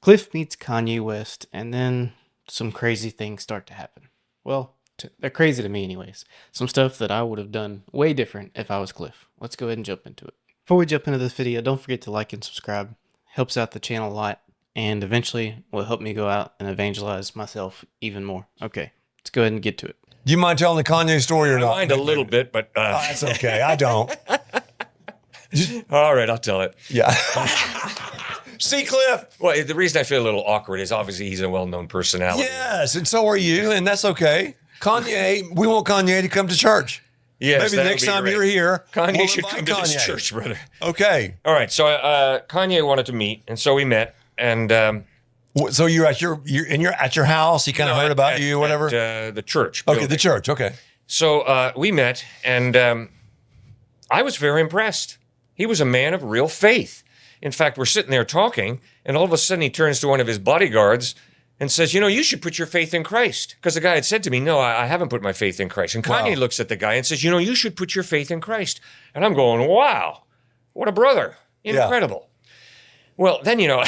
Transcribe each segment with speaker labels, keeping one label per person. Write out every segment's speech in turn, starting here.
Speaker 1: Cliff meets Kanye West, and then some crazy things start to happen. Well, they're crazy to me, anyways. Some stuff that I would have done way different if I was Cliff. Let's go ahead and jump into it. Before we jump into this video, don't forget to like and subscribe. Helps out the channel a lot, and eventually will help me go out and evangelize myself even more. Okay, let's go ahead and get to it.
Speaker 2: Do you mind telling the Kanye story or not?
Speaker 3: I mind a little bit, but
Speaker 2: That's okay. I don't.
Speaker 3: all right, I'll tell it.
Speaker 2: Yeah. See, Cliff?
Speaker 3: Well, the reason I feel a little awkward is obviously he's a well-known personality.
Speaker 2: Yes, and so are you, and that's okay. Kanye, we want Kanye to come to church.
Speaker 3: Yes,
Speaker 2: Maybe the
Speaker 3: that would
Speaker 2: next
Speaker 3: be
Speaker 2: time
Speaker 3: great.
Speaker 2: you're here,
Speaker 3: Kanye
Speaker 2: we'll
Speaker 3: should
Speaker 2: invite
Speaker 3: come to this
Speaker 2: Kanye.
Speaker 3: church, brother.
Speaker 2: Okay.
Speaker 3: All right, so Kanye wanted to meet, and so we met, and
Speaker 2: So you're at your house. He kind of heard about you, or whatever.
Speaker 3: At, the church.
Speaker 2: Okay,
Speaker 3: building.
Speaker 2: the church. Okay.
Speaker 3: So we met, and I was very impressed. He was a man of real faith. In fact, we're sitting there talking, and all of a sudden he turns to one of his bodyguards and says, you know, you should put your faith in Christ. Because the guy had said to me, no, I haven't put my faith in Christ. And Kanye looks at the guy and says, you know, you should put your faith in Christ. And I'm going, wow, what a brother. Incredible. Yeah. Well, then, you know,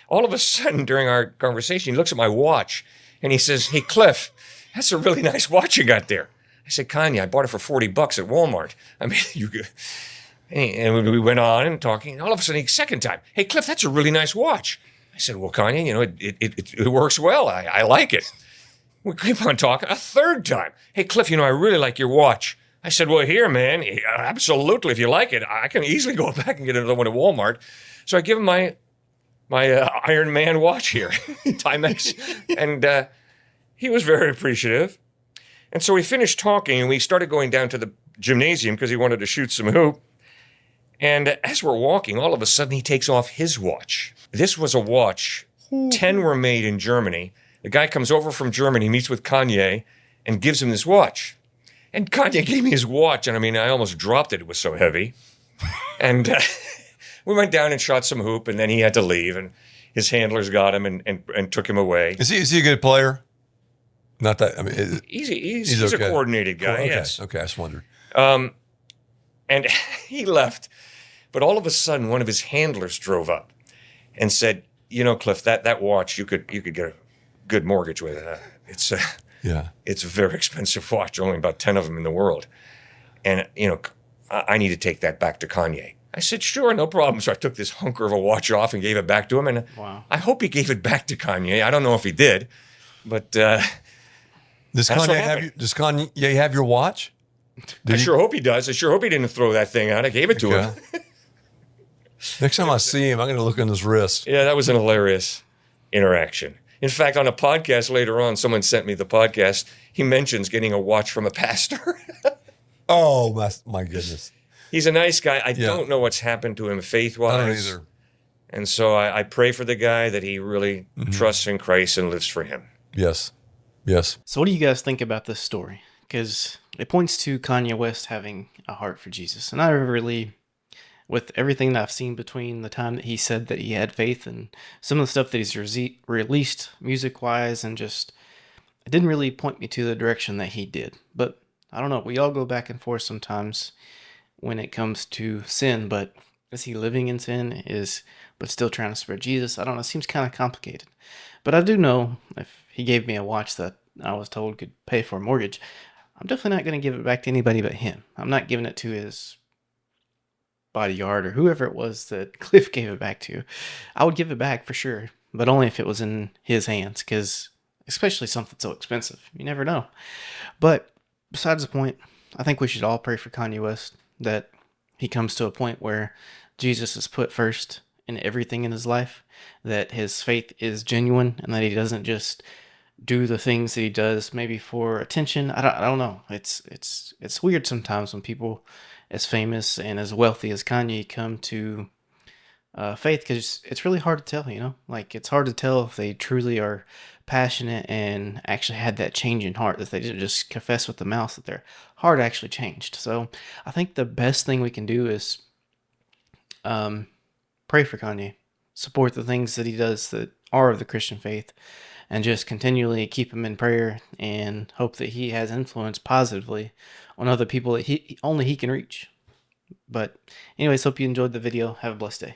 Speaker 3: all of a sudden during our conversation, he looks at my watch and he says, hey, Cliff, that's a really nice watch you got there. I said, Kanye, I bought it for $40 at Walmart. I mean, you could... And we went on and talking, and all of a sudden, second time, hey, Cliff, that's a really nice watch. I said, well, Kanye, you know, it works well. I like it. We keep on talking. A third time, hey, Cliff, you know, I really like your watch. I said, well, here, man, absolutely. If you like it, I can easily go back and get another one at Walmart. So I give him my Iron Man watch here, Timex, and he was very appreciative. And so we finished talking, and we started going down to the gymnasium because he wanted to shoot some hoop. And as we're walking, all of a sudden he takes off his watch. This was a watch. 10 were made in Germany. The guy comes over from Germany, meets with Kanye, and gives him this watch. And Kanye gave me his watch, and I mean, I almost dropped it. It was so heavy. And we went down and shot some hoop, and then he had to leave, and his handlers got him and took him away.
Speaker 2: Is he a good player? Not that, I mean.
Speaker 3: He's
Speaker 2: okay.
Speaker 3: a coordinated guy,
Speaker 2: Cool. Okay.
Speaker 3: yes.
Speaker 2: Okay, I just wondered.
Speaker 3: And he left. But all of a sudden, one of his handlers drove up and said, you know, Cliff, that watch, you could get a good mortgage with it. It's a very expensive watch, only about 10 of them in the world. And, you know, I need to take that back to Kanye. I said, sure, no problem. So I took this hunker of a watch off and gave it back to him. And
Speaker 1: Wow.
Speaker 3: I hope he gave it back to Kanye. I don't know if he did, but
Speaker 2: Does
Speaker 3: Kanye
Speaker 2: Kanye have your watch?
Speaker 3: sure hope he does. I sure hope he didn't throw that thing out. I gave it to him.
Speaker 2: Next time I see him, I'm going to look on his wrist.
Speaker 3: Yeah, that was an hilarious interaction. In fact, on a podcast later on, someone sent me the podcast. He mentions getting a watch from a pastor.
Speaker 2: Oh, my goodness.
Speaker 3: He's a nice guy. I don't know what's happened to him faith-wise.
Speaker 2: I don't either.
Speaker 3: And so I pray for the guy that he really trusts in Christ and lives for him.
Speaker 2: Yes. Yes.
Speaker 1: So, what do you guys think about this story? Because it points to Kanye West having a heart for Jesus. And I really, with everything that I've seen between the time that he said that he had faith and some of the stuff that he's released music-wise, and just, it didn't really point me to the direction that he did. But I don't know. We all go back and forth sometimes when it comes to sin. But is he living in sin? But still trying to spread Jesus? I don't know. It seems kind of complicated. But I do know if he gave me a watch that I was told could pay for a mortgage, I'm definitely not going to give it back to anybody but him. I'm not giving it to his bodyguard or whoever it was that Cliff gave it back to. I would give it back for sure, but only if it was in his hands, because especially something so expensive. You never know. But besides the point, I think we should all pray for Kanye West, that he comes to a point where Jesus is put first in everything in his life, that his faith is genuine, and that he doesn't just do the things that he does maybe for attention. I don't know. It's weird sometimes when people as famous and as wealthy as Kanye come to faith, because it's really hard to tell, you know? Like, it's hard to tell if they truly are passionate and actually had that change in heart, that they didn't just confess with the mouth, that their heart actually changed. So I think the best thing we can do is pray for Kanye, support the things that he does that are of the Christian faith, and just continually keep him in prayer and hope that he has influence positively on other people that only he can reach. But anyways, hope you enjoyed the video. Have a blessed day.